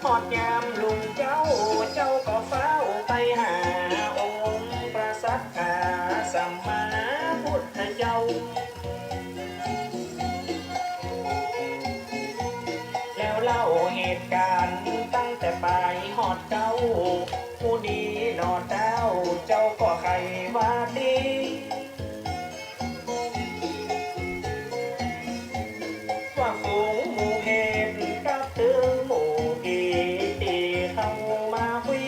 ฮอดยามลุงเจ้าก็เฝ้าไปหาองค์พระสัทธาสัมมาพุทธเจ้าแล้วเล่าเหตุการณ์ตั้งแต่ปลายฮอดเจ้าผู้ดีนอเจ้าก็ใครว่าดีว่าฝูงหมู่เหตุกับถึงหมู่กีตีเข้ามาคุย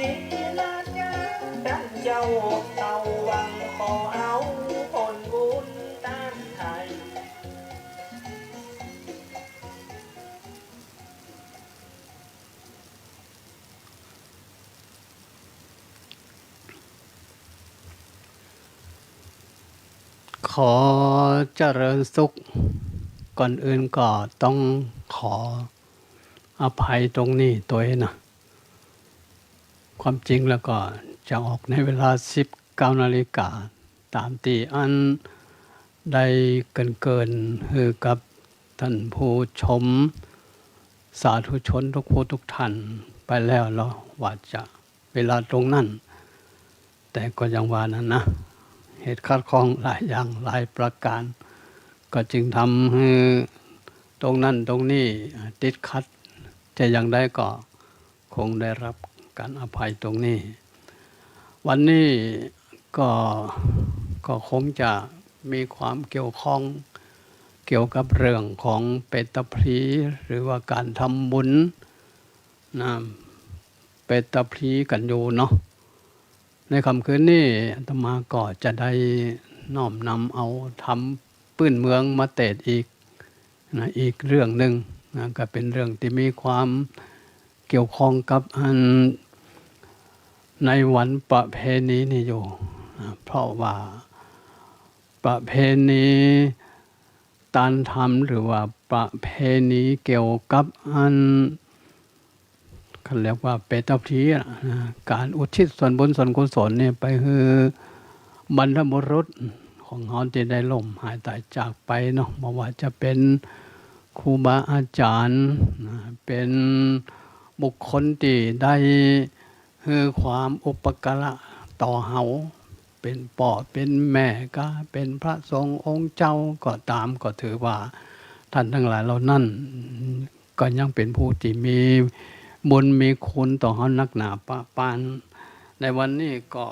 ลาดยาดันเจ้าเอาวังขอเอาผลบุญตามไทยขอเจริญสุขก่อนอื่นก็ต้องขออภัยตรงนี้ตัวเองนะความจริงแล้วก็จะออกในเวลา 19 นาฬิกาตามที่อันได้เกินคือกับท่านผู้ชมสาธุชนทุกผู้ทุกท่านไปแล้วเราว่าจะเวลาตรงนั้นแต่ก็ยังว่านั้นนะเหตุขัดข้องหลายอย่างหลายประการก็จึงทำให้ตรงนั้นตรงนี้ติดขัดจะอย่างใดก็คงได้รับการอภัยตรงนี้วันนี้ก็คงจะมีความเกี่ยวข้องเกี่ยวกับเรื่องของเปตพลีหรือว่าการทำบุญนะเปตพลีกันอยู่เนาะในค่ำคืนนี้อาตมาก็จะได้น้อมนำเอาทำปื้นเมืองมาเตดอีกนะอีกเรื่องหนึ่งนะก็เป็นเรื่องที่มีความเกี่ยวข้องกับอันในวันประเพณีนี่อยู่นะเพราะว่าประเพณีตานธรรมหรือว่าประเพณีเกี่ยวกับอันเขาเรียกว่าเปตพลีการอุทิศส่วนบุญส่วนกุศลเนี่ยไปคือบรรพบุรุษของเขาที่ได้ล่มหายตายจากไปเนาะไม่ว่าจะเป็นครูบาอาจารย์เป็นบุคคลที่ได้คือความอุปการะต่อเฮาเป็นพ่อเป็นแม่ก็เป็นพระสงฆ์องค์เจ้าก็ตามก็ถือว่าท่านทั้งหลายเหล่านั้นก็ยังเป็นผู้ที่มีบุญมีคุณต่อเฮานักหนาปะปานในวันนี้ก็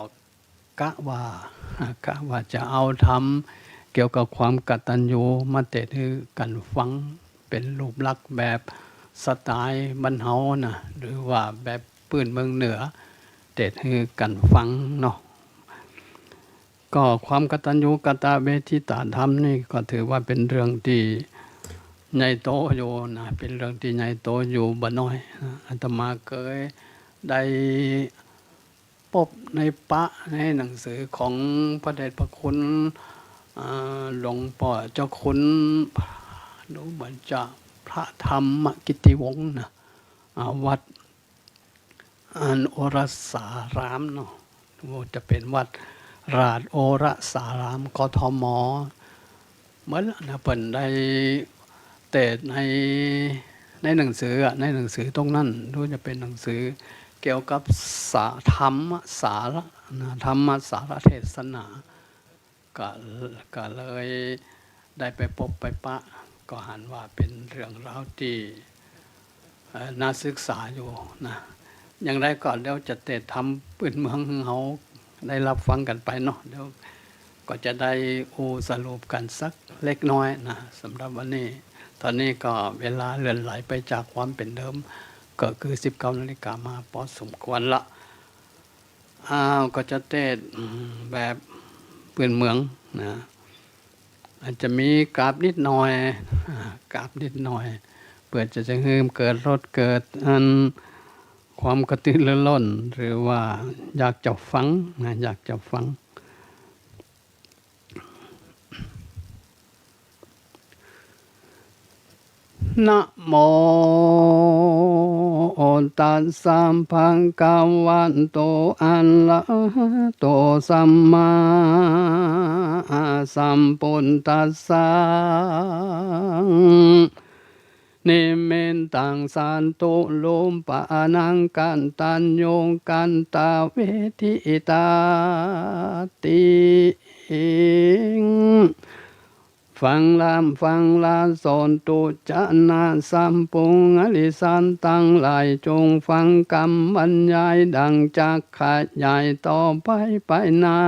กะว่าจะเอาทำเกี่ยวกับความกตัญญูมาเตะให้กันฟังเป็นรูปลักษณ์แบบสไตล์บ้านเฮานะหรือว่าแบบปื้นเมืองเหนือเตะให้กันฟังเนาะก็ความกตัญญูกตเวทิตาธรรมนี่ก็ถือว่าเป็นเรื่องที่ใหญ่โตอยู่นะเป็นเรื่องที่ใหญ่โตอยู่บ่น้อยอาตมาเคยได้พบในในหนังสือของพระเดชพระคุณหลวงพ่อเจ้าคุณหลวงบัญจพระธรรมกิติวงศ์นะวัดโอรสารามเนาะจะเป็นวัดราชโอรสารามกทมเหมือนนะเปิ่นได้เตะในหนังสือในหนังสือตรงนั้นด้วยจะเป็นหนังสือเกี่ยวกับธรรมสารธรรมสารเทศนาก็เลยได้ไปพบไปปะก็หันว่าเป็นเรื่องราวที่น่าศึกษาอยู่นะอย่างไรก่อนเดี๋ยวจะเตะทำปืนเมืองเขาได้รับฟังกันไปเนาะเดี๋ยวก็จะได้สรุปกันสักเล็กน้อยนะสำหรับวันนี้ตอนนี้ก็เวลาเลื่อนไหลไปจากความเป็นเดิมก็คือ 19 นาฬิกามาพอสมควรละก็จะเตะแบบปืนเมืองนะอาจจะมีกราบนิดหน่อยเพื่อจะให้เกิดรถเกิดความกระตือรือร้นหรือว่าอยากจะฟังนะอยากจะฟังนะโมตัสสะภะคะวะโตอะระหะโตสัมมาสัมพุทธัสสะนิมิต ตังสันตุโลมปะนังกันตัญโยกันตาเวทิตาติฟังลาสอนตุจนาสัมปุงอลิสันตังหลายจงฟังกรรมบรรยายดังจากขยายต่อไปนา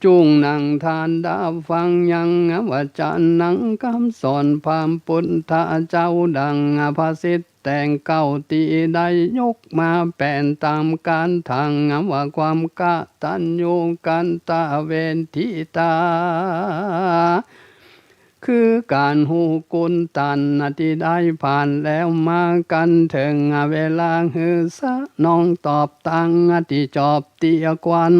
จุงนั่งทานดาฟังยังว่าจะนังคำสอนพามพุทธเจ้าดังภาษิตแต่งเก้าตีได้ยกมาแปลนตามการทางว่าความกตัญญูกันตาเวนทิตาคือการหูกุลตันที่ได้ผ่านแล้วมากันถึงเวลาฮือสะน้องตอบตังที่จอบเตียกวัน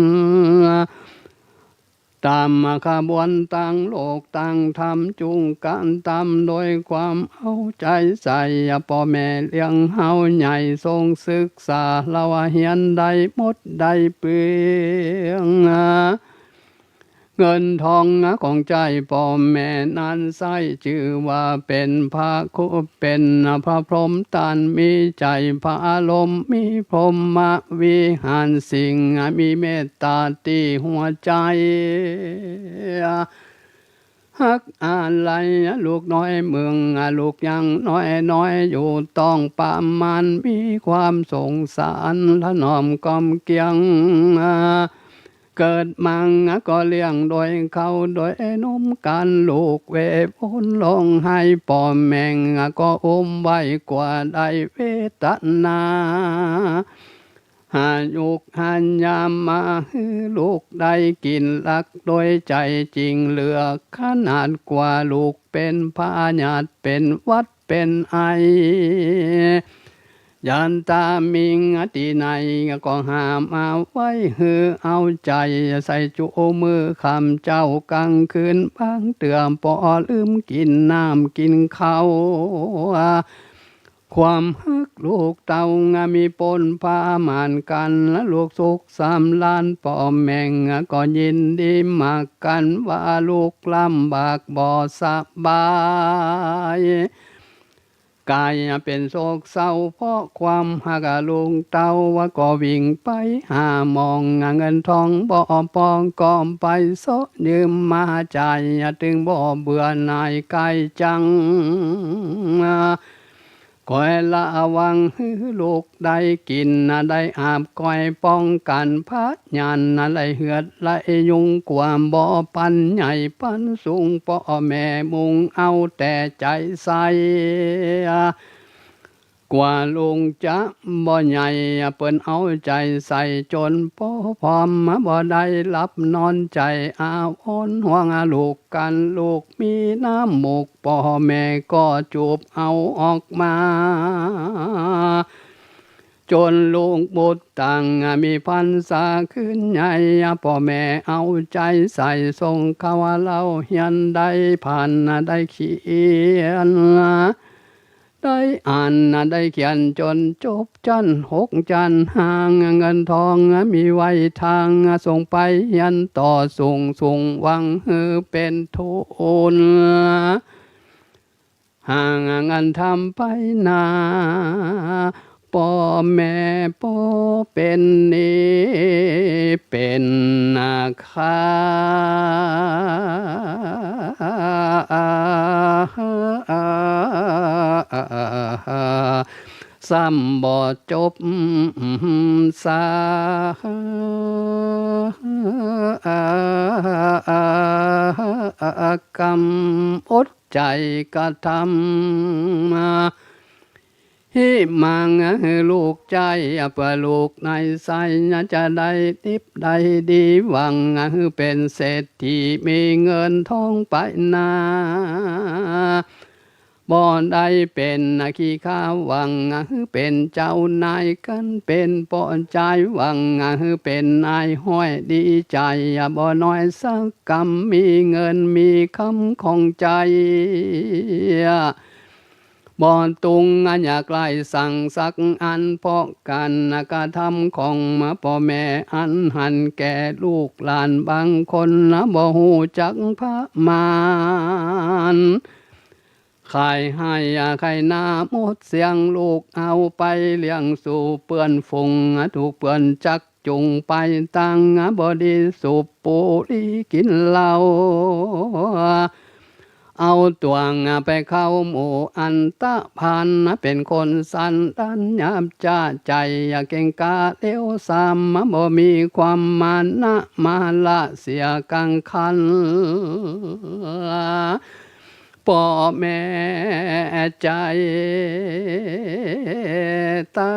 ตามขบวนตั้งโลกตั้งธรรมจุงกันตามโดยความเอาใจใส่พ่อแม่เลี้ยงเฮาใหญ่ทรงศึกษาเราเฮียนได้หมดได้เปลืองเงินทองของใจพ่อแม่นั้นใส่ชื่อว่าเป็นพระคุเป็นพระพรหมตานมีใจพระลมมีพรหมวิหารสิ่งมีเมตตาที่หัวใจฮักอะไรลูกน้อยเมืองลูกยังน้อยอยู่ต้องประมาณมีความสงสารถนอมกอมเกียงเกิดมังก็เลี้ยงโดยเขาโดยนมกันลูกเวพนลงให้ป่อแมงก็อุ้มไว้กว่าได้เวทนาหายุกหันยามมาลูกได้กินลักโดยใจจริงเหลือขนาดกว่าลูกเป็นพาญาติเป็นวัดเป็นไอยันตามิงตีในก็หามเอาไว้ฮือเอาใจใส่จุมือคำเจ้ากลางคืนบางเตือมปอลืมกินน้ำกินข้าวความฮักลูกเต่างมีปนพามานกันและลูกสุขสามล้านป่อแมงก็ยินดีมากกันว่าลูกลำบากบ่สบายกายเป็นโศกเศร้าเพราะความหักลุงเต้าว่าก็วิ่งไปหามองเงินทองบ่ปองกอมไปโซยืมมาใจถึงบ่เบื่อนายกายจังคอยละวังลูกได้กินได้อาบคอยป้องกันพัดยันได้เหือดไหลยุงความบ่ปันใหญ่ปันสูงพ่อแม่มุงเอาแต่ใจใสกว่าลุงจะบ่ใหญ่เปิ้นเอาใจใส่จนพ่อพร้อมบ่ได้รับนอนใจอาอ้อนห่วงลูกกันลูกมีน้ำมูกพ่อแม่ก็จูบเอาออกมาจนลูกบุตรต่างมีพรรษาขึ้นใหญ่พ่อแม่เอาใจใส่ส่งเขาเล่าเฮียนได้ผ่านได้เขียนได้อ่านได้เขียนจนจบจัน6 จันห่างเงินทองมีไว้ทางส่งไปยันต่อส่งหวังเป็นทุนห่างเงินทำไปนาพ่อแม่พ่อเป็นนี้เป็นนาคาซ้ำบ่จบสากรรมอดใจกระทำฮิมังลูกใจเพื่อลูกในใสจะได้ทิพย์ได้ดีหวังเป็นเศรษฐีมีเงินทองไปนาบ่ได้เป็นขี้ข้าหวังเป็นเจ้านายกันเป็นป้อนใจหวังเป็นนายห้อยดีใจบ่น้อยสักกรรมมีเงินมีคำของใจบ่ตุงอยากไล่สั่งสักอันเพราะกันกระทำของพ่อแม่อันหันแก่ลูกหลานบางคนบ่ฮู้จักพระมาร ขายให้ใครหน้าหมดเสียงลูกเอาไปเลี้ยงสู่เปื่อนฝงถูกเปื่อนจักจุงไปตั้งบอดีสูบปุรีกินเหล้าเอาตัวไปเข้าหมู่อันตะพันเป็นคนสันดันยับจ้าใจเก่งกาเลี้ยวสามบ่มีความมานะมาละเสียกังคันพ่อแม่ใจตา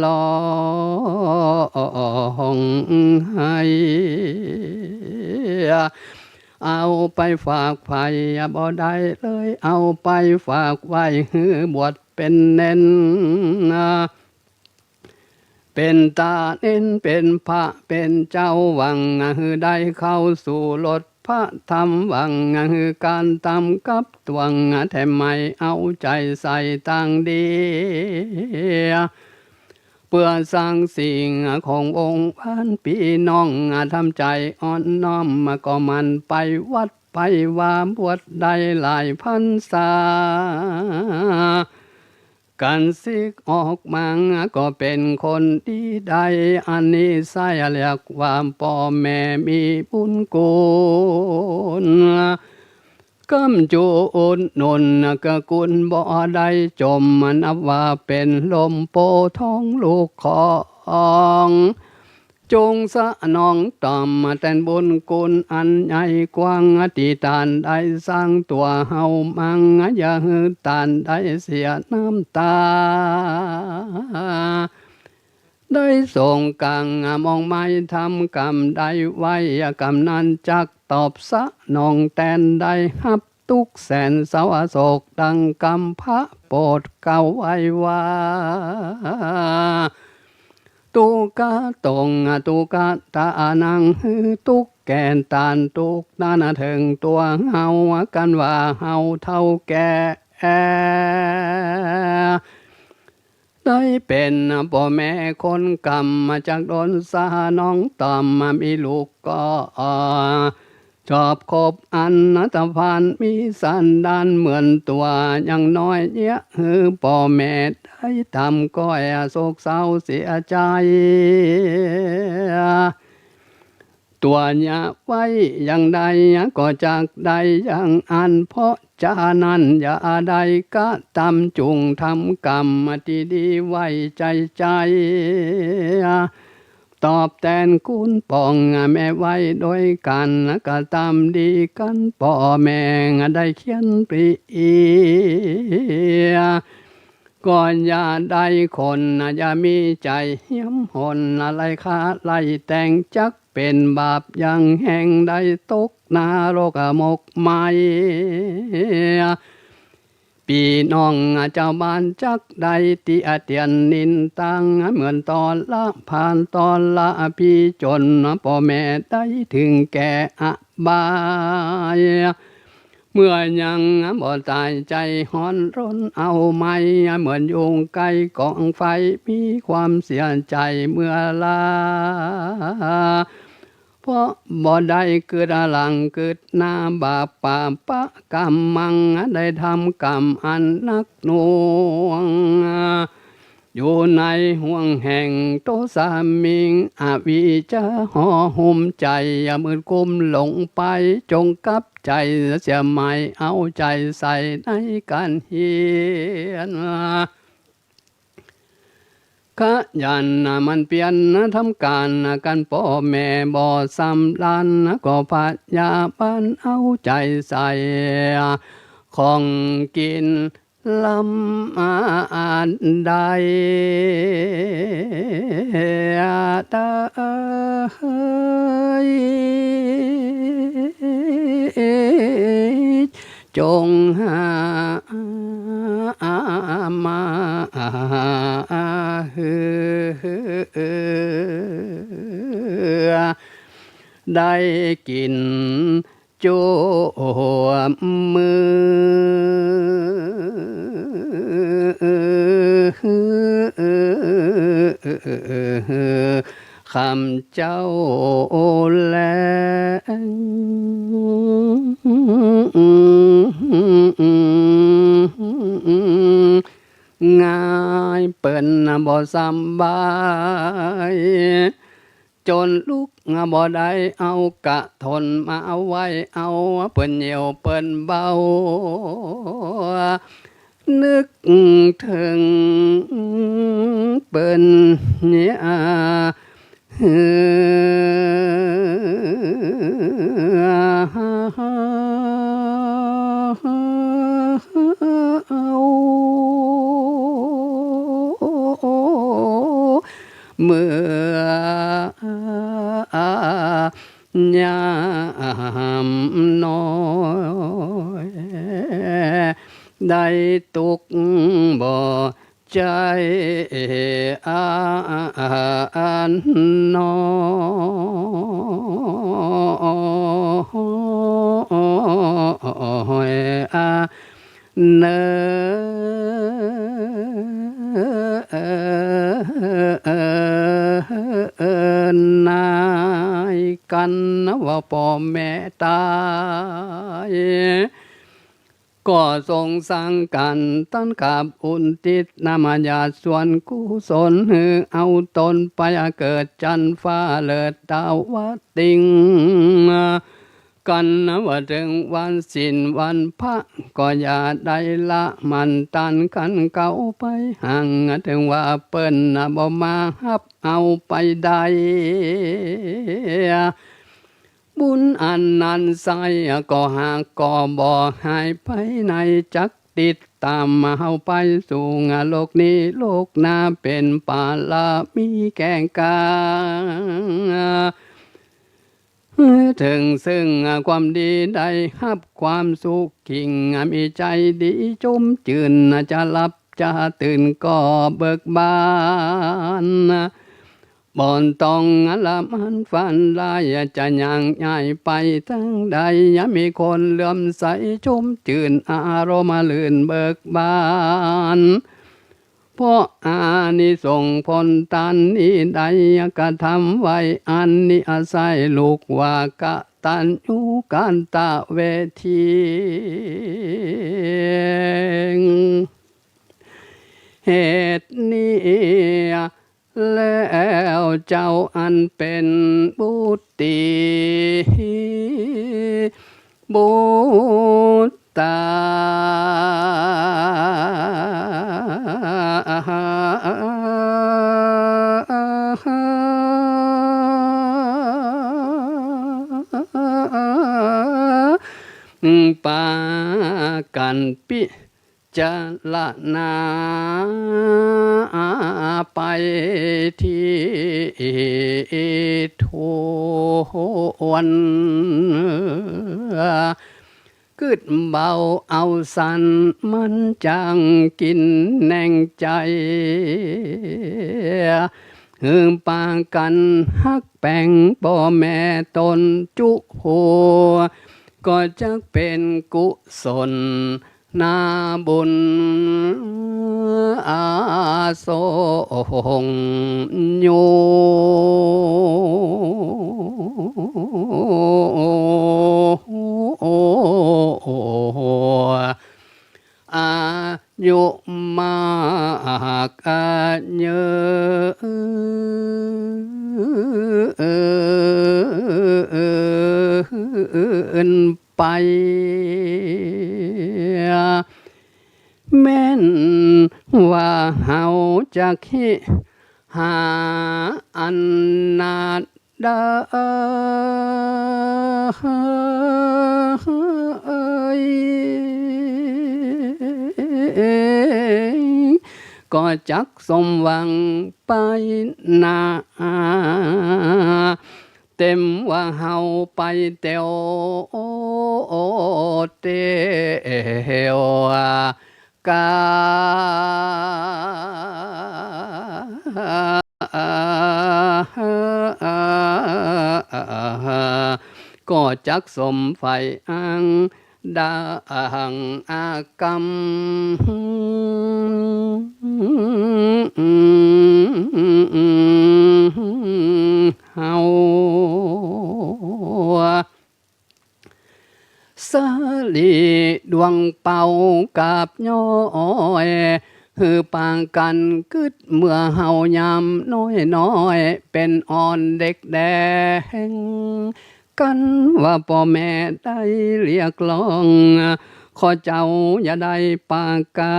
ลองให้เอาไปฝากไผ่บ่ได้เลยเอาไปฝากไว้หือบวชเป็นเน้นเป็นตาเน้นเป็นพระเป็นเจ้าหวังหือได้เข้าสู่รถพระธรรมหวังหือการตำกับตวงแถมไม่เอาใจใส่ตั้งดีเพื่อสร้างสิ่งขององค์พันพี่น้องทำใจอ่อนน้อมก็มันไปวัดไปว่าบวชได้หลายพรรษาการสิกออกมังก็เป็นคนดีได้อันนี้ใส่เรียกว่าพ่อแม่มีบุญคุณกำจูอุดหนุนกะกุลบ่ได้จมนับว่าเป็นลมโปท้องลูกของจงสะนองต่อมแต่นบุญคุณอันใหญ่กว้างที่ตานได้สร้างตัวเฮามังอย่าหือตานได้เสียน้ำตาได้ส่งกังมองไม่ทำกรรมได้ไว้กรรมนั้นจักตอบสะนองแตนได้ฮับทุกแสนเสาโศกดังกรรมพระโปรดเก่าไว้ว่าตุกะตงตุกะตานังหือตุกแกนตานตุกนานาถึงตัวเฮากันว่าเฮาเท่าแก่ได้เป็นพ่อแม่คนกรรมมาจากโดนสาน้องต่อมมามีลูกก็ชอบคบอันตพานมีสันดานเหมือนตัวยังน้อยเยอะหือพ่อแม่ได้ทำก็โศกเศร้าเสียใจตัวเนี่ยไว้อย่างใดก็จากใดอย่างอันเพราะจานั้นอย่าใดก็ตำจุงทำกรรมที่ดีไว้ใจตอบแทนคุณป่องแม่ไว้โดยกันก็ตามดีกันพ่อแม่ได้เขียนปรีก่อนอย่าได้คนอย่ามีใจเหี้ยมหนอะไรคะไล่แต่งจักเป็นบาปยังแห่งใดตกนาโรกมกไม่ปีน้องเจ้าบ้านจักใดตีเตียนนินตังเหมือนตอนละผ่านตอนละพี่จนพ่อแม่ได้ถึงแก่อบายเมื่อยังบ่ตายใจฮ้อนร้นเอาไม่เหมือนยุงไกกองไฟมีความเสียใจเมื่อลาเพราะบ่ได้เกิดหลังเกิดหน้าบาปป่าปะกรรมมังได้ทำกรรมอันนักหน่วงอยู่ในห่วงแห่งโตสามิงอวิชชาห่อหุ้มใจอย่ามืดกุมหลงไปจงกับใจเสียไม่เอาใจใส่ในการเฮียนขยันมันเปลี่ยนทำการกันพ่อแม่บ่สำลันก็พยาบาลเอาใจใส่ของกินลำอันใดจงหามาได้กินโจมือ คำเจ้าแลง่ายเปิ้นบ่สำบายจนลูกบ่ได้เอากะทนมาเอาไว้เอาเปิ้นเหนียวเปิ้นเบานึกถึงเปิ้นเนี่ยเมื่อยามน้อยได้ตุกบ่ใจอันน้อยเนนายกันว่าพ่อแม่ตายก็ทรงสั่งกันต้นกับอุนติดนามญาส่วนกุศลเอาตนไปเกิดจันฟ้าเลิศดาววัดติงกันว่าถึงวันสิ้นวันพระก็อย่าได้ละมันตันกันเก่าไปห่างถึงว่าเปิ้นบ่มาฮับเอาไปได้บุญอันนั้นใสก็หากก็บ่หายไปในจักติดตามมาเฮาไปสู่โลกนี้โลกหน้าเป็นปาลามีแก่งกาถึงซึ่งความดีได้ฮับความสุขกิ่งมีใจดีจุ่มจืนจะหลับจะตื่นก็เบิกบานบ่อนต้องละมันฝันลายจะยังใหญ่ไปทั้งใดยังมีคนเลื่อมใสชุ่มจืนอารมณ์ลื่นเบิกบานเพราะอานิสงส์ผลตันนี้ใดกระทำไว้อันนี้อาศัยลูกว่ากะตันยูกันตะเวทีเหตุนี้แล้วเจ้าอันเป็นบุตรีบุตาปากันปิจารณาไปที่ทวนกึดเบาเอาสันมันจังกินแน่งใจปากันฮักแป่งพ่อแม่ตนจุหัวก็จะเป็นกุศลนาบุญอาสงโยอายุมากเยอะไปแม่นว่าเฮาจะคิดหาอันนาได้ก็จักสมหวังไปนาเต็มว่าเฮาไปเตียวเตียวกาก็จักสมไฟอังดังอากรรม เฮาสาลีดวงเป่ากับย้อยฮือปางกันกึดเมื่อเฮายามน้อยเป็นอ่อนเด็กแดงกันว่าพ่อแม่ได้เรียกร้องขอเจ้าอย่าได้ปากกา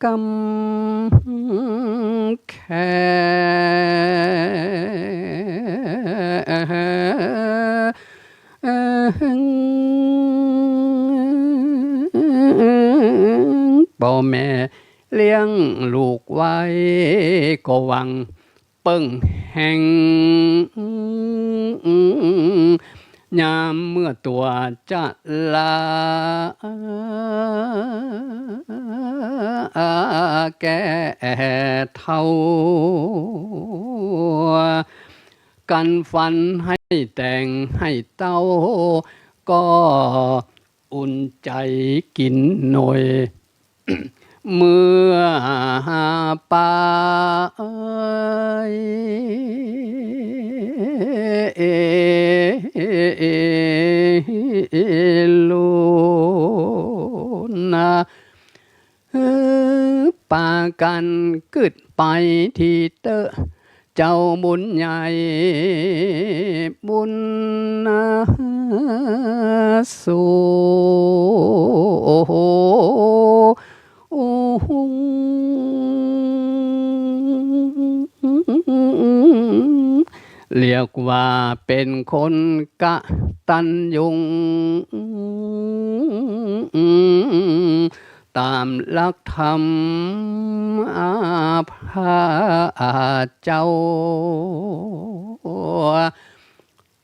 กำแพ่อแม่เลี้ยงลูกไว้ก็หวังเปิ้งแห่งยามเมื่อตัวจะลาแก่เท่ากันฟันให้แต่งให้เต้าก็อุ่นใจกินหน่อย เมื่อปายลูนาปากันกึดไปที่เตอเจ้าบุญใหญ่บุญสูเรียกว่าเป็นคนกะตัญญูตามหลักธรรมอาภาเจ้า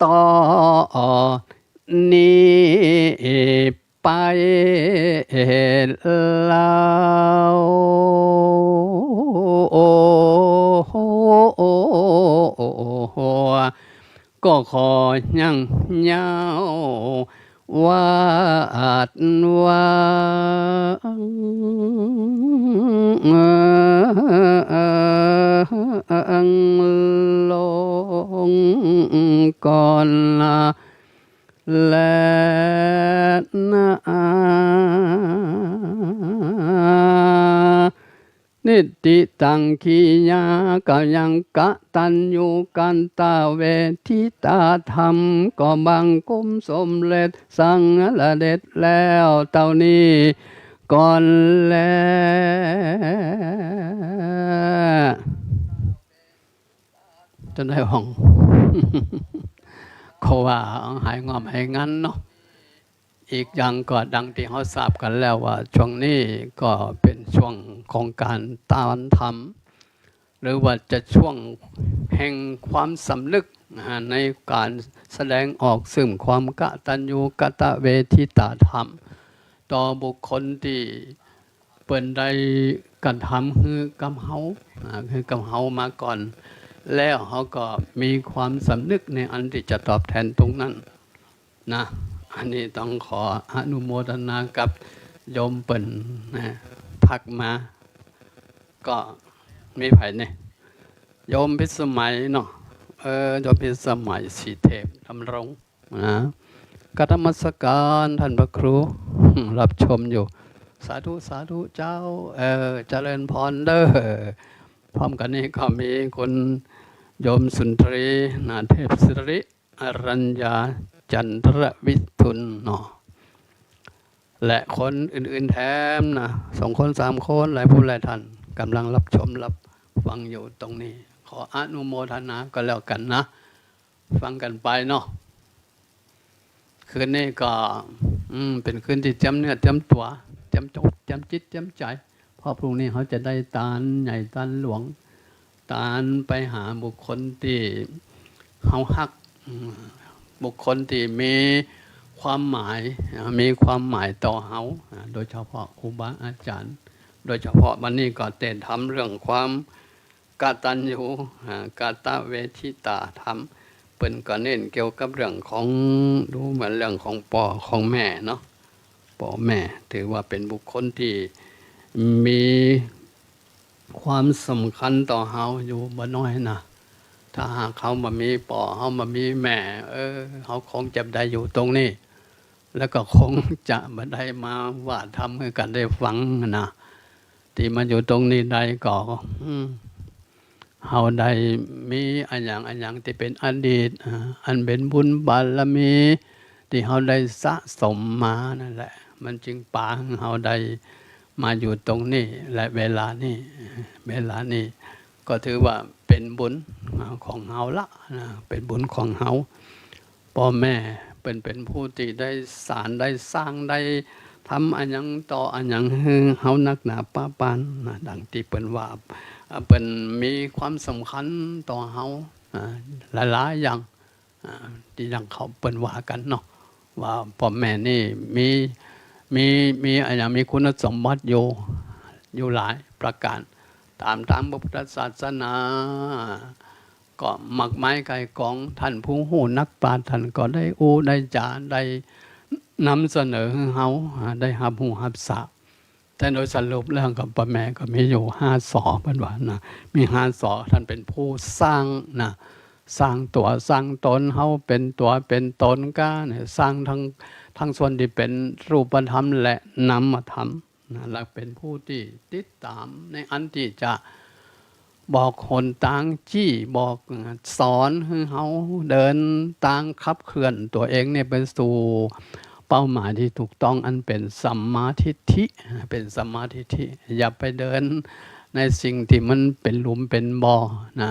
ต่อนี้ไปแล้วก็ขอยังยาววาดวังลงก่อนและนิติตังคียากะยังกะตัญญูกันตาเวทิตาธรรมก็บังกุมสมเร็จสังละเด็ดแล้วเต่านี้ก่อนแล้วจะได้ห้อง เขาว่าหายงอมหายงั้นเนาะอีกอย่างก็ดังที่เขาทราบกันแล้วว่าช่วงนี้ก็เป็นช่วงของการตามธรรมหรือว่าจะช่วงแห่งความสำนึกในการแสดงออกซึ่งความกตัญญูกตเวทิตาธรรมต่อบุคคลที่เปิ่นได้กระทำคือกำเฮามาก่อนแล้วเขาก็มีความสำนึกในอันที่จะตอบแทนตรงนั้นนะอันนี้ต้องขออนุโมทนากับโยมเปิ่นนะพักมาก็มีไผเนี่ยโยมพิสมัยเนาะโยมพิสมัยสีเทพดำรงนะกฐมสการท่านพระครูรับชมอยู่สาธุสาธุเจ้าเจริญพรเด้อพร้อมกันนี้ก็มีคนโยมสุนทรีนาเทพศิริอรัญญาจันทรวิทุลเนาะและคนอื่นๆแถมนะ2 คน 3 คนหลายผู้หลายท่านกำลังรับชมรับฟังอยู่ตรงนี้ขออนุโมทนาก็แล้วกันนะฟังกันไปเนาะคืนนี้ก็เป็นคืนที่จำเนื้อจำตัวจำจบจำจิตจำใจเพราะพรุ่งนี้เขาจะได้ตาลใหญ่ตาลหลวงตาลไปหาบุคคลที่เขาฮักบุคคลที่มีความหมายต่อเขาโดยเฉพาะครูบาอาจารย์โดยเฉพาะวันนี้ก็เต้นทำเรื่องความกตัญญูกตเวทิตาธรรมเป็นก็เน้นเกี่ยวกับเรื่องของดูเหมือนเรื่องของพ่อของแม่เนาะพ่อแม่ถือว่าเป็นบุคคลที่ มีความสำคัญต่อเฮาอยู่บ่น้อยนะถ้าหากเขามามีป่อเฮามามีแม่เขาคงจะได้อยู่ตรงนี้ แล้วก็คงจะมาได้มาว่าทำให้กันได้ฟังนะที่มาอยู่ตรงนี้ได้ก็เฮาได้มีอันอย่างที่เป็นอดีตอันเป็นบุญบารมีที่เฮาได้สะสมมานั่นแหละมันจึงปาให้เฮาได้มาอยู่ตรงนี้และเวลานี้ก็ถือว่าเป็นบุญของเฮาละนะเป็นบุญของเฮาพ่อแม่เป็นผู้ที่ได้สารได้สร้างได้ทำอันยังต่ออันยังเฮานักหนาป้าปานนะดังที่เปิ้นว่าเปิ้นมีความสำคัญต่อเฮาหลายๆอย่างที่ดังเขาเปิ้นว่ากันเนาะว่าพ่อแม่นี่มีอันยังมีคุณสมบัติอยู่หลายประการตามพระพุทธศาสนาก็มักไม้ไก่กองท่านผู้หูนักปราชญ์ท่านก็ได้ได้จาได้นำเสนอให้เฮาได้รับหูรับทราบแต่โดยสรุปเรื่องกับพ่อแม่ก็มีอยู่5 ศอเพิ่นว่านะมี5 ศอท่านเป็นผู้สร้างนะสร้างตัวสร้างตนเฮาเป็นตัวเป็นตนก็เนี่ยสร้างทั้งส่วนที่เป็นรูปธรรมและนามธรรมนะและเป็นผู้ที่ติดตามในอันที่จะบอกคนต่างจี้บอกสอนให้เฮาเดินต่างขับเคลื่อนตัวเองเนี่ยไปสู่เป้าหมายที่ถูกต้องอันเป็นสัมมาทิฏฐิอย่าไปเดินในสิ่งที่มันเป็นหลุมเป็นบ่อนะ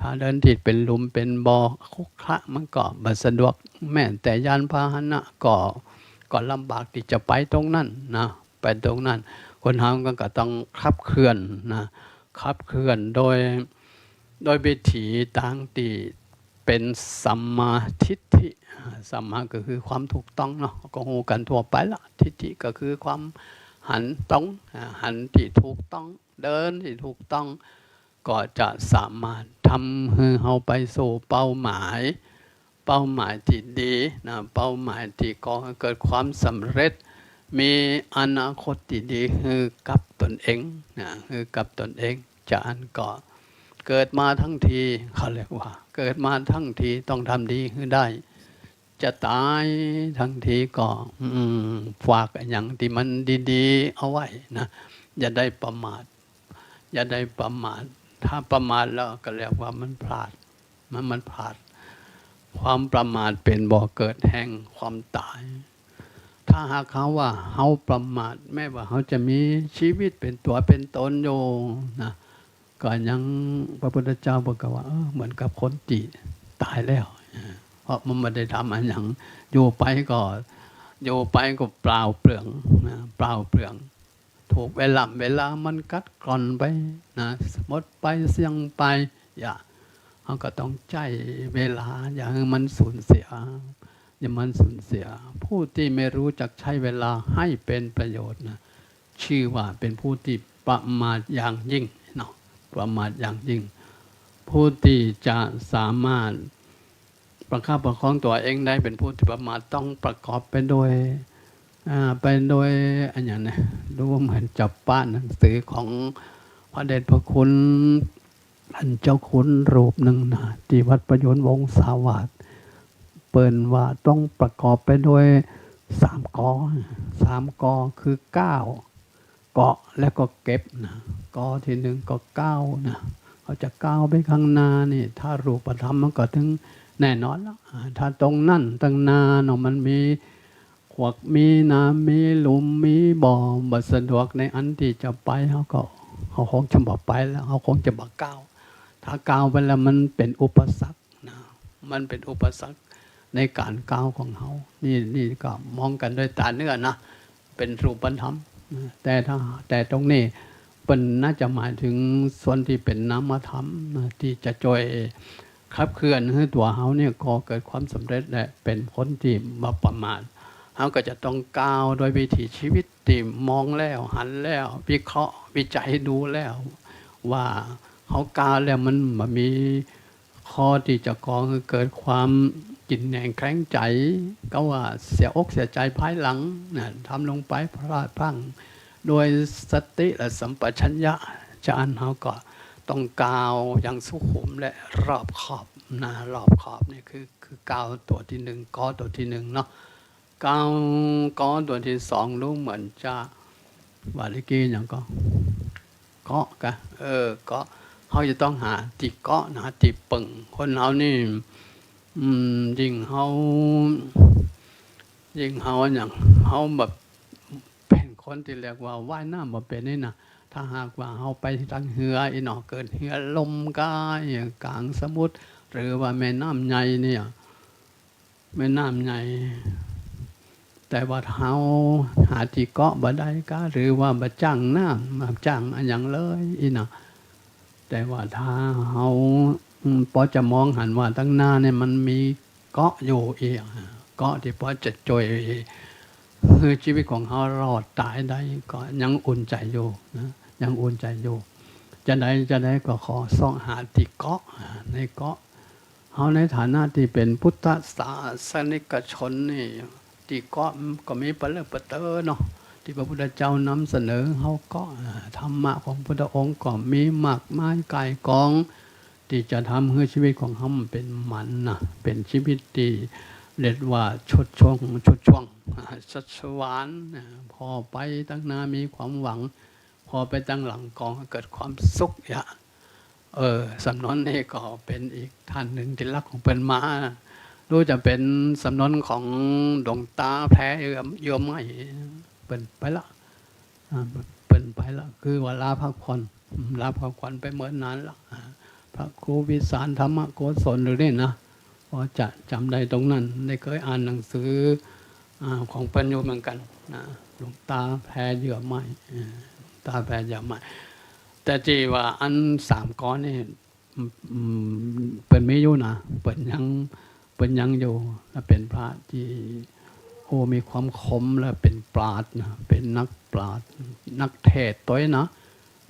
ถ้าเดินที่เป็นหลุมเป็นบ่อคุกคะมันก็บ่สะดวกแม้แต่ยานพาหนะก็ลำบากที่จะไปตรงนั้นนะไปตรงนั้นคนเฮาก็ต้องขับเคลื่อนนะขับเคลื่อนโดยวิถีต่างที่เป็นสัมมาทิฏฐิสัมมาก็คือความถูกต้องเนาะก็ฮู้กันทั่วไปละทิฏฐิก็คือความหันตรงหันที่ถูกต้องเดินที่ถูกต้องก็จะสามารถทำให้เฮาไปสู่เป้าหมายที่ดีนะเป้าหมายที่ก่อให้เกิดความสำเร็จมีอนาคตที่ดีคือกับตนเองนะคือกับตนเองจะอันก็เกิดมาทั้งทีเขาเรียกว่าเกิดมาทั้งทีต้องทำดีให้ได้จะตายทั้งทีก็ฝากอย่างที่มันดีๆเอาไว้นะอย่าได้ประมาทถ้าประมาทแล้วก็เรียกว่ามันพลาดความประมาทเป็นบ่อเกิดแห่งความตายถ้าหากเขาว่าเขาประมาทแม้ว่าเขาจะมีชีวิตเป็นตัวเป็นตนอยู่นะก็ยังพระพุทธเจ้าบอกว่าเหมือนกับคนที่ตายแล้วเพราะมันไม่ได้ทำอันอย่างอยู่ไปก็เปล่าเปลืองนะเปล่าเปลืองถูกเวลามันกัดกร่อนไปนะหมดไปเสี่ยงไปเขาก็ต้องใจเวลาอย่าให้มันสูญเสียผู้ที่ไม่รู้จักใช้เวลาให้เป็นประโยชน์นะชื่อว่าเป็นผู้ที่ประมาทอย่างยิ่งเนาะประมาทอย่างยิ่งผู้ที่จะสามารถประคับประคองตัวเองได้เป็นผู้ที่ประมาทต้องประกอบไปโดยอันอย่างนี้ดูเหมือนจับป้านหนังสือของพระเดชพระคุณท่านเจ้าคุณรูปหนึ่งนะที่วัดประยุนวงศาวาสเปิ่นว่าต้องประกอบไปด้วย3 กอคือ9 เกาะและก็เก็บนะกอที่1ก็9นะเขาจะก้าวไปข้างหน้านี่ถ้ารูปธรรมมันก็ถึงแน่นอนแล้วถ้าตรงนั่นตั้งนาเนาะมันมีขวกมีน้ำมีหลุมมีบ่อบ่สะดวกในอันที่จะไปเขาคงจะบอกไปแล้วเขาคงจะบอกก้าวถ้าก้าวไปแล้วมันเป็นอุปสรรคนะมันเป็นอุปสรรคในการก้าวของเขานี่ก็มองกันด้วยตาเนื้อนะเป็นรูปธรรมแต่ตรงนี้เป็นน่าจะหมายถึงส่วนที่เป็นนามธรรมที่จะช่วยขับเคลื่อนให้ตัวเขาเนี่ยก่อเกิดความสำเร็จและเป็นผลที่บ่ประมาทเขาก็จะต้องก้าวโดยวิถีชีวิตที่มองแล้วหันแล้ววิเคราะห์วิจัยดูแล้วว่าเขาก้าวแล้วมันมีข้อที่จะก่อให้เกิดความกินแหนงแข็งใจก็ว่าเสียอกเสียใจภายหลังนะทำลงไปพลาดพลั้ง โดยสติและสัมปชัญญะจานเขาก็ต้องกาวอย่างสุขุมและรอบขอบนะรอบขอบนี่คือกาวตัวที่หนึ่งกอตัวที่หนึ่งเนาะกาวกอตัวที่สองรู้เหมือนจะวาลิกีอย่างก็เกาะกะเกาะเขาจะต้องหาติเกาะนะติปึ่งคนเขานี่ยิ่งเขาอย่างเขาแบบเป็นคนที่เรียกว่าว่ายน้ำมาเป็นนี่นะถ้าหากว่าเขาไปทางเหืออีหนอเกิดเหือลมกายกลางสมุทรหรือว่าแม่น้ำใหญ่เนี่ยแม่น้ำใหญ่แต่ว่าเขาหาที่เกาะบ่ได้ก็หรือว่าบ่จ้างน้ำมาจ้างอันอย่างเลยอีหนอแต่ว่าถ้าเขาพอจะมองหันว่าตั้งหน้าเนี่ยมันมีเกาะอยู่อีกเกาะที่พอจะจ่วยคือชีวิตของเขารอดตายได้ก็ยังอุ่นใจอยู่นะยังอุ่นใจอยู่จะได้ก็ขอส่องหาที่เกาะในเกาะเขาในฐานะที่เป็นพุทธศาสนิกชนนี่ที่เกาะก็มีเปลือกเปเตอเนาะที่พระพุทธเจ้านำเสนอเขาก็ธรรมะของพระองค์ก็มีมากมายกายกองที่จะทำให้ชีวิตของเขาเป็นมันนะเป็นชีวิตที่เรียกว่าชุดช่วงชัชวานพอไปตั้งหน้ามีความหวังพอไปตั้งหลังกองเกิดความสุขสำนวนนี้ก็เป็นอีกท่านหนึ่งที่รักของเป็นมาดูจะเป็นสำนวนของดวงตาแพ้เยื่อไม่เป็นไปละเป็นไปละคือว่าลาพักผ่อนไปเมื่อนานละพระครูวิสารธรรมโกศลหรือเนี่ยนะพอจะจำได้ตรงนั้นได้เคยอ่านหนังสือของปัญญูเหมือนกันนะหลวงตาแพ้เยื่อไม่ตาแพ้เยื่อไม่แต่ที่ว่าอันสามก้อนนี่เป็นไม่อยู่นะเป็นยังอยู่และเป็นพระที่มีความคมและเป็นปราชญ์นะเป็นนักปราชญ์นักเทศตัวนะ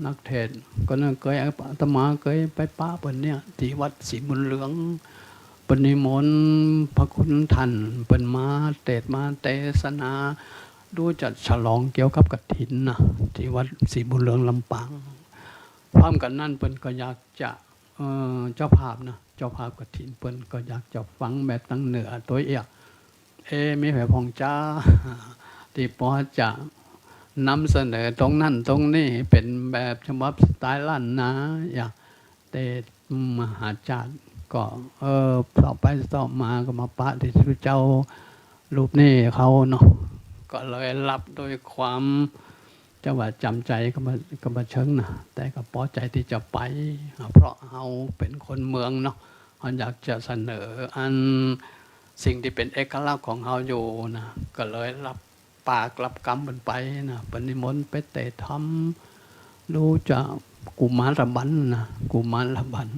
นักเทศก็นั่นเคยอาตมาเคยไปป้าเปิ่นเนี่ยที่วัดศรีบุญเหลืองปนิมนต์พระคุณท่านเปิ่นมาเทศนาดูจัดฉลองเกี่ยวกับกฐินนะที่วัดศรีบุญเหลืองลำปางพร้อมกันนั่นเปิ่นก็อยากจะเจ้าภาพกฐินเปิ่นก็อยากจะฟังแบบตั้งเหนือตัวเอกมีแผ่พองจ้าที่พอจะนำเสนอตรงนั้นตรงนี้เป็นแบบฉบับสไตล์ล้านนาอย่างเตมหาจารย์ก็สอบไปสอบมาก็มาปะที่พระเจ้ารูปนี้เขาเนาะก็เลยรับโดยความจังหวะจำใจก็มาเชิงนะแต่ก็พอใจที่จะไปเพราะเขาเป็นคนเมืองเนาะเขาอยากจะเสนออันสิ่งที่เป็นเอกลักษณ์ของเขาอยู่นะก็เลยรับปากรับกรรมมันไปนะปนิมนต์ไปเตะทำรู้จะกุมารบันนะกุมารบัน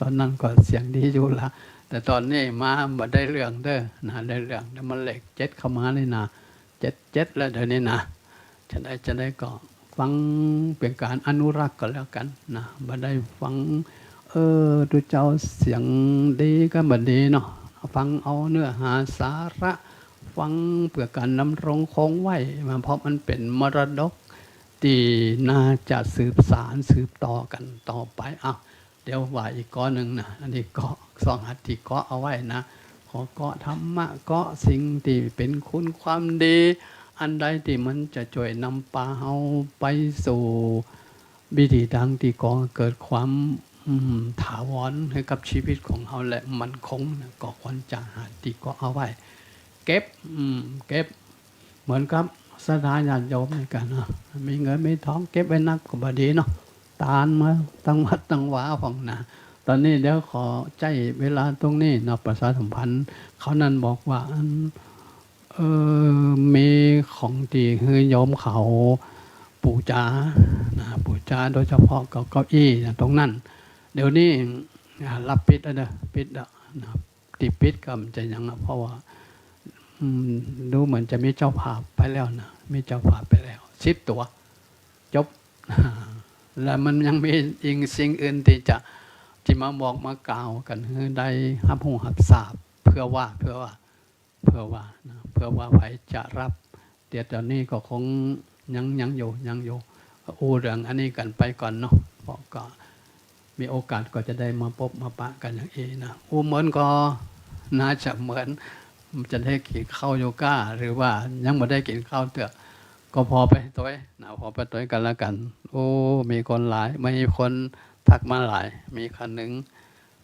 ตอนนั้นก็เสียงดีอยู่ละแต่ตอนนี้มาบ่ได้เรื่องเด้อนะได้เรื่องแล้วมันเหล็กเจ็ดเข้ามาเลยนะเจ็ดแล้วเดี๋ยวนี้นะจะได้ก็ฟังเป็นการอนุรักษ์ก็แล้วกันนะบ่ได้ฟังดูเจ้าเสียงดีก็บ่ดีเนาะฟังเอาเนื้อหาสาระฟังเพื่อการดำรงคงไว้มาเพราะมันเป็นมรดกที่น่าจะสืบสารสืบต่อกันต่อไปเดี๋ยวว่าอีกก้อนหนึ่งนะอันนี้เกาะสองหัตถิเกาะเอาไว้นะขอเกาะธรรมะเกาะสิ่งที่เป็นคุณความดีอันใดที่มันจะช่วยนำพาเราไปสู่วิถีทางที่ก่อเกิดความถาวรให้กับชีวิตของเราและมันคงก็ควรจะหาที่เกาะเอาไว้เก็บเหมือนกับสถานญาติโยมในกันนะมีเงินมีทองเก็บไว้นักก็บดีเนาะตานมาตั้งวัดตั้งวาของนะตอนนี้เดี๋ยวขอใจเวลาตรงนี้นะประชาสัมพันธ์เขานั้นบอกว่ามีของดีคือโยมเขาปูจาโดยเฉพาะเก้าอี้ตรงนั้นเดี๋ยวนี้รับปิดแล้วนะปิดแล้วนะติปิดก็มันจะยังเพราะว่าดูเหมือนจะมีเจ้าภาพไปแล้วนะมีเจ้าภาพไปแล้ว10 ตัวจบแล้วมันยังมีอีกสิ่งอื่นที่มาบอกมากล่าวกันคือได้หับหูหับสาบเพื่อว่านะเพื่อว่าใครจะรับเดี๋ยวตอนนี้ก็คง ยังอยู่อูเรื่องอันนี้กันไปก่อนเนาะเพราะก็มีโอกาสก็จะได้มาพบมาปะกันอย่างเอนะอูเหมือนก็น่าจะเหมือนจะได้กินข้าวโยก้าหรือว่ายังไม่ได้กินข้าวเตือก็พอไปตัวนะพอไปตัวกันแล้วกันโอ้มีคนหลายมีคนทักมาหลายมีคนหนึ่ง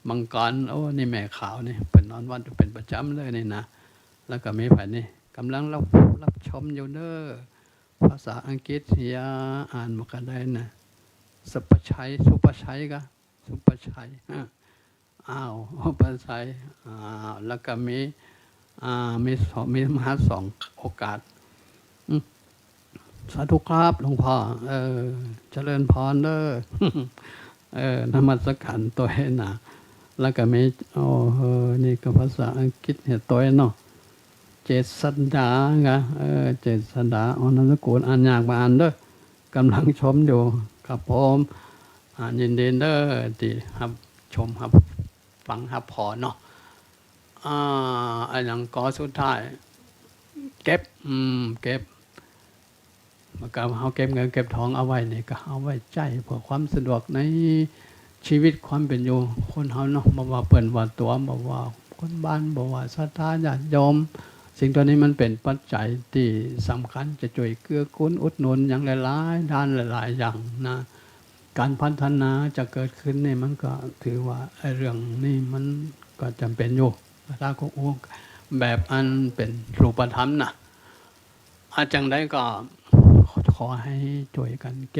มังกรโอ้นี่แม่ขาวนี่เป็นนอนวันเป็นประจำเลยนี่นะแล้วก็มีผ่านนี่กำลังรับชมอยู่เด้อภาษาอังกฤษอย่าอ่านมากันได้นะสุปชัยก็สุปชัยอ้าวภาษาแล้วก็มีมหาสองโอกาสสาธุครับหลวงพ่อเจริญพรเด้อนมัสการตัวเองนะแล้วก็มีนี่ก็ภาษาอังกฤษเนี่ยตัวเนาะเจษฎาไงเจษฎาอนามสกุลอ่านยากมาอ่านเด้อกำลังชมอยู่ครับผมยินดีเด้อที่รับชมรับฟังรับพอเนาะอันยังก็สุดท้ายเก็บมากับเอาเก็บเงินเก็บทองเอาไว้นี่ก็เอาไว้ใจเพื่อความสะดวกในชีวิตความเป็นอยู่คนเฮาเนาะบ่ว่าเปิ้นว่าตัวบ่ว่าคนบ้านบ่ว่าศรัทธาญาติโยมสิ่งตัวนี้มันเป็นปัจจัยที่สำคัญจะช่วยเกื้อกูลอุดหนุนอย่างหลายๆด้านหลายๆอย่างนะการพัฒนาจะเกิดขึ้นนี่มันก็ถือว่าเรื่องนี้มันก็จำเป็นอยู่ถ้าก็แบบอันเป็นรูปธรรมนะอาจังได้ก็ขอให้ช่วยกันเ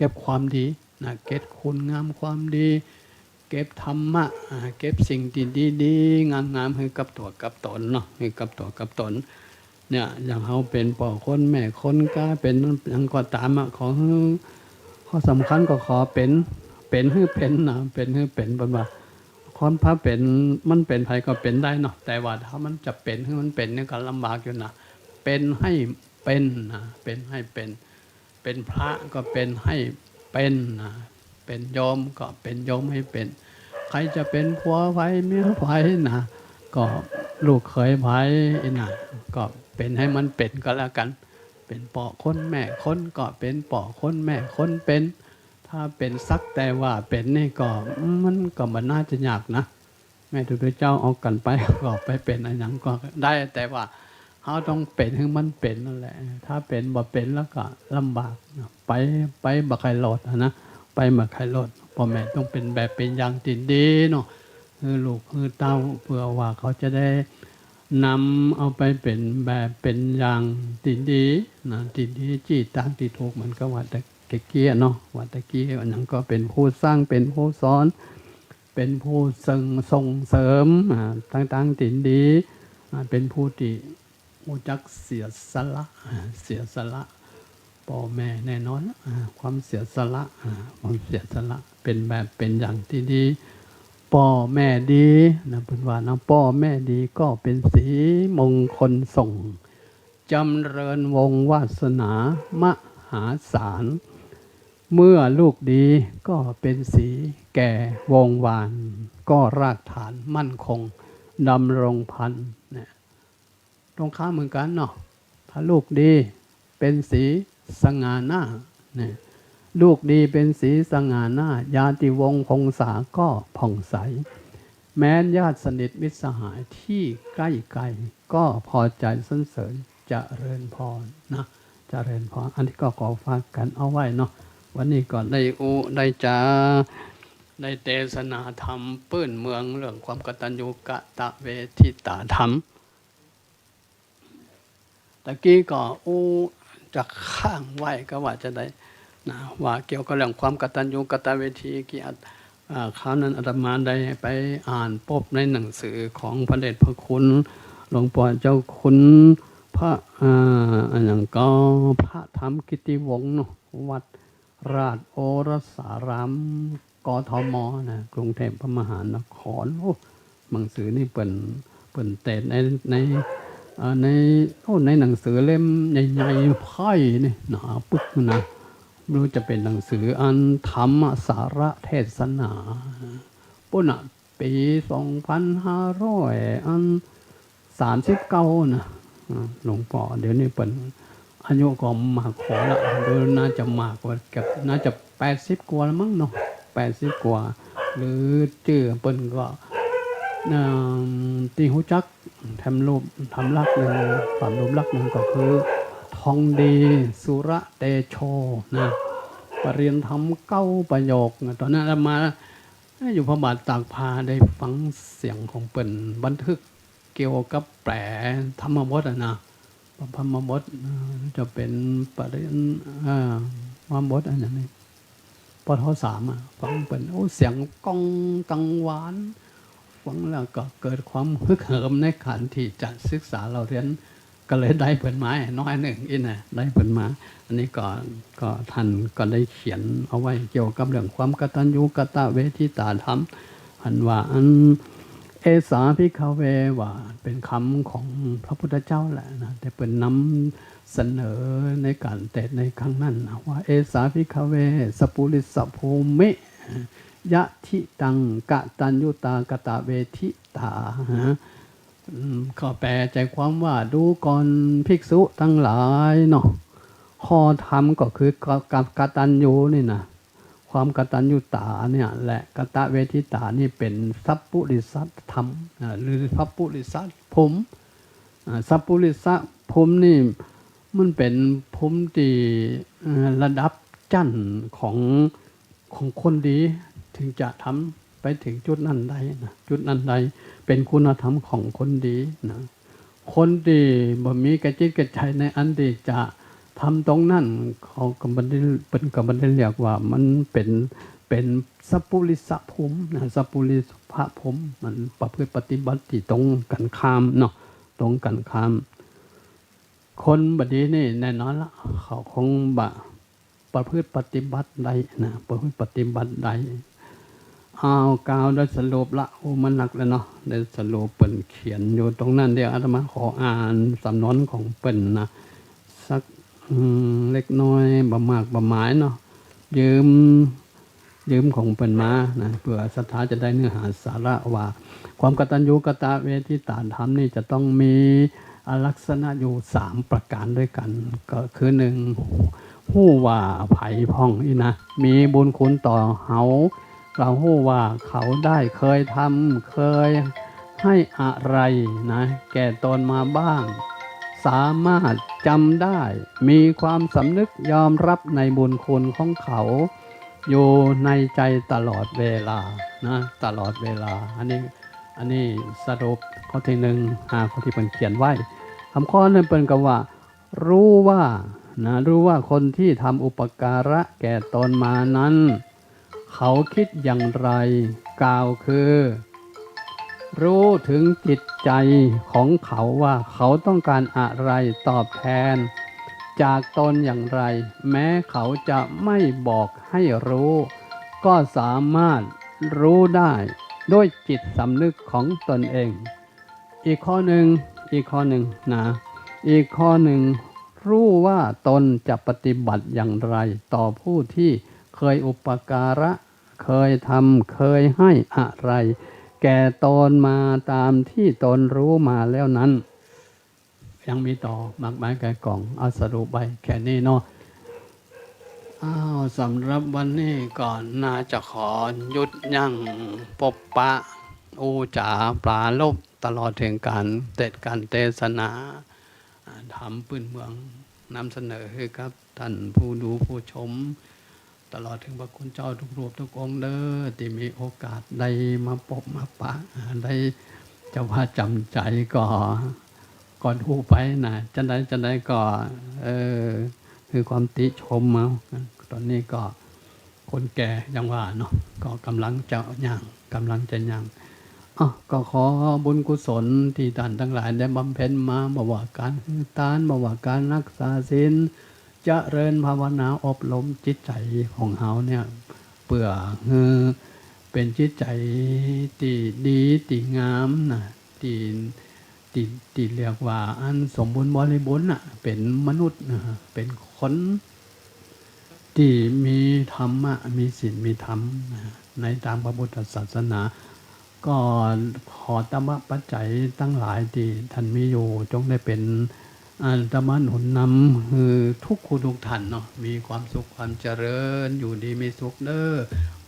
ก็บความดีนะเก็บคุณงามความดีเก็บธรรมะเก็บสิ่งดีๆงามๆให้กับตัวกับตนเนาะให้กับตัวกับตนเนี่ยอย่างเขาเป็นพ่อคนแม่คนก็เป็นอย่างก็ตามข้อสำคัญก็ขอเป็นให้เป็นนะเป็นให้เป็นบนว่าความพระเป็นมันเป็นภัยก็เป็นได้เนาะแต่ว่าถ้ามันจะเป็นให้มันเป็นเนี่ยก็ลำบากอยู่นะเป็นให้เป็นนะเป็นให้เป็นพระก็เป็นให้เป็นนะเป็นโยมก็เป็นโยมให้เป็นใครจะเป็นผัวไฟเมียไฟนะก็ลูกเขยไฟนะก็เป็นให้มันเป็นก็แล้วกันเป็นป่อคนแม่คนก็เป็นป่อคนแม่คนเป็นถ้าเป็นสักแต่ว่าเป็นนี่ก็มันก็มันน่าจะยากนะแม่ทุกเจ้าเอากันไปก็ไปเป็นอะไรอย่างก็ได้แต่ว่าเขาต้องเป็นให้มันเป็นนั่นแหละถ้าเป็นบ่เป็นแล้วก็ลำบากไปบ่ใครหลดนะไปบ่ใครหลดพ่อแม่ต้องเป็นแบบเป็นอย่างติดดีเนาะคือลูกคือเต้าเพื่อว่าเขาจะได้นำเอาไปเป็นแบบเป็นอย่างติดดีนะติดดีจีตั้งติดถูกเหมือนกับว่าตะเกียเนาะว่าตะเกียอันนั้นก็เป็นผู้สร้างเป็นผู้สอนเป็นผู้ส่งเสริมตั้งติดดีเป็นผู้ที่รู้จักเสียสละพ่อแม่แน่นอนความเสียสละเป็นแบบเป็นอย่างที่ดีพ่อแม่ดีนะเป็นว่านะพ่อแม่ดีก็เป็นสีมงคลส่งจำเริญวงวาสนามหาศาลเมื่อลูกดีก็เป็นสีแก่วงวานก็รากฐานมั่นคงดำรงพันเนี่ยตรงข้ามเหมือนกันเนาะถ้าลูกดีเป็นสีสง่าหน้าเนี่ยลูกดีเป็นสีสง่าหน้าญาติวงศ์พงษาก็ผ่องใสแม้นญาติสนิทมิตรสหายที่ใกล้ไกลก็พอใจสรรเสริญเจริญพรนะเจริญพรอันนี้ก็ขอฝากกันเอาไว้เนาะวันนี้ก่อนได้ได้เทศนาธรรมปื้นเมืองเรื่องความกตัญญูกตเวทิตาธรรมตะกี้ก็จะข้างไหวก็ว่าจะได้นะว่าเกี่ยวกับเรื่องความกตัญญูกตเวทีกี่คราวนั้นอาตมาได้ไปอ่านพบในหนังสือของพระเดชพระคุณหลวงพ่อเจ้าคุณพระอย่างก็พระธรรมกิติวงศ์วัดราชโอรสารามกทมนะกรุงเทพมหานครหนังสือนี่เปิ่นเตะในหนังสือเล่มใหญ่ๆไพ่นี่หนาปึ๊กนะไม่รู้จะเป็นหนังสืออันธรรมสาระเทศนาปุ่นปี2539นะหลวงพ่อเดี๋ยวนี้เป็นอ อายุก็มากพอละดูน่าจะมากกว่ากับน่าจะ80 กว่าแล้วมั้งเนาะ80 กว่าหรือชื่อเปิ้นก็ตีหูจักทำรูปทำลักษณ์หนึ่งความรูปลักษณ์หนึ่งก็คือทองดีสุระเตโชนะปรริญญาธรรม9 ประโยคนะตอนนั้นมาอยู่พระบาทตากพาได้ฟังเสียงของเปิ้นบันทึกเกี่ยวกับแปลธรรมบทนะธรรมบทจะเป็นปริญญาธรรมบทอันนี้ปท3ฟังเปิ้นโอ้เสียงก้องกังวานฟังแล้วก็เกิดความฮึกเหิมในการที่จะศึกษาเราเรียนก็เลยได้เปิ้นมาน้อยหนึ่งอีน่ะได้เปิ้นมาอันนี้ก็ท่านก็ได้เขียนเอาไว้เกี่ยวกับเรื่องความกตัญญูกตเวทิตาธรรมอันว่าอันเอสาภิกขเวว่าเป็นคำของพระพุทธเจ้าแหละนะแต่เป็นนำเสนอในการเทศในครั้งนั้นนะว่าเอสาภิกขเวสปุริสภูมิยะทิตังกตัญญูตากตเวทิตาก็แปลใจความว่าดูก่อนภิกษุทั้งหลายเนาะข้อธรรมก็คือกตัญญูนี่นะความกตัญญูตาเนี่ยแหละกตเวทิตานี่เป็นสัพพุริสัตธรรมหรือสัพพุริสัตภูมิสัพพุริสัตภูมินี่มันเป็นภูมิที่ระดับจั่นของคนดีถึงจะทำไปถึงจุดนั้นได้นะจุดนั้นได้เป็นคุณธรรมของคนดีนะคนดีบ่มีกระจิตกระใจในอันที่จะทำตรงนั้นเขาก็บันได้เป็นก็บันได้เรียกว่ามันเป็นสัพพุริสภูมินะสัพพุริสภภูมิมันประพฤติปฏิบัติที่ตรงกันข้ามเนาะตรงกันข้ามคนบัดนี้นี่แน่นอนละเขาคงบะประพฤติปฏิบัติได้นะประพฤติปฏิบัติได้เอากาวได้สรุปละโอ้มันหนักเลยเนาะได้สรุปเปิ่นเขียนอยู่ตรงนั้นเดี๋ยวอาตมาขออ่านสำนวนของเปิ่นนะสักเล็กน้อยบะมากบะหมายเนาะยืมของเปิ่นมานะเพื่อศรัทธาจะได้เนื้อหาสาระว่าความกตัญญูกตเวทิตาธรรมนี่จะต้องมีลักษณะอยู่3 ประการด้วยกันก็คือ1ฮู้ว่าไผ่พ่องอีนะมีบุญคุณต่อเขาเราฮู้ว่าเขาได้เคยทำเคยให้อะไรนะแก่ตนมาบ้างสามารถจำได้มีความสำนึกยอมรับในบุญคุณของเขาอยู่ในใจตลอดเวลานะตลอดเวลาอันนี้สรุปข้อที่1ข้อที่เป็นเขียนไว้คำข้อนั้นเป็นกับว่ารู้ว่าคนที่ทำอุปการะแก่ตนมานั้นเขาคิดอย่างไรกล่าวคือรู้ถึงจิตใจของเขาว่าเขาต้องการอะไรตอบแทนจากตนอย่างไรแม้เขาจะไม่บอกให้รู้ก็สามารถรู้ได้ด้วยจิตสำนึกของตนเองอีกข้อหนึ่งนะอีกข้อหนึ่งรู้ว่าตนจะปฏิบัติอย่างไรต่อผู้ที่เคยอุปการะเคยทำเคยให้อะไรแก่ตนมาตามที่ตนรู้มาแล้วนั้นยังมีต่อมากมายแก่กล่องเอาสรุปไปแค่นี้เนาะสำหรับวันนี้ก่อนน่าจะขอหยุดยั้งปบปะอูจ๋าปลาลบตลอดถึงการเทศนาทำพื้นเมืองนำเสนอให้ครับท่านผู้ดูผู้ชมตลอดถึงพระคุณเจ้าทุกรูปทุกองค์เด้อที่มีโอกาสได้มาพบมาปะได้จะว่าจำใจก่อนหูไปนะจะได้ก็คือความติชมมาตอนนี้ก็คนแก่ยังว่าเนาะก็กำลังจะย่างก็ขอบุญกุศลที่ท่านทั้งหลายได้บำเพ็ญมาบ่ว่าการทานบ่ว่าการรักษาศีลเจริญภาวนาอบรมจิตใจของเฮาเนี่ยเพื่อเป็นจิตใจที่ดีที่งามนะที่เรียกว่าอันสมบูรณ์บริบูรณ์น่ะเป็นมนุษย์นะเป็นคนที่มีธรรมะมีศีลมีธรรมในทางพระพุทธศาสนาก็ขอธรรมะปัจจัยตั้งหลายที่ท่านมีอยู่จงได้เป็น อาตมาหนุนนำคือทุกคนทุกท่านเนาะมีความสุขความเจริญอยู่ดีมีสุขเด้อ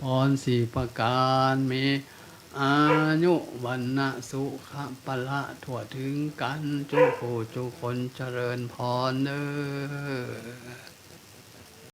พรสี่ประการมีอายุวันนะสุขปละทั่วถึงกันจุโคจุคนเจริญพรเด้อ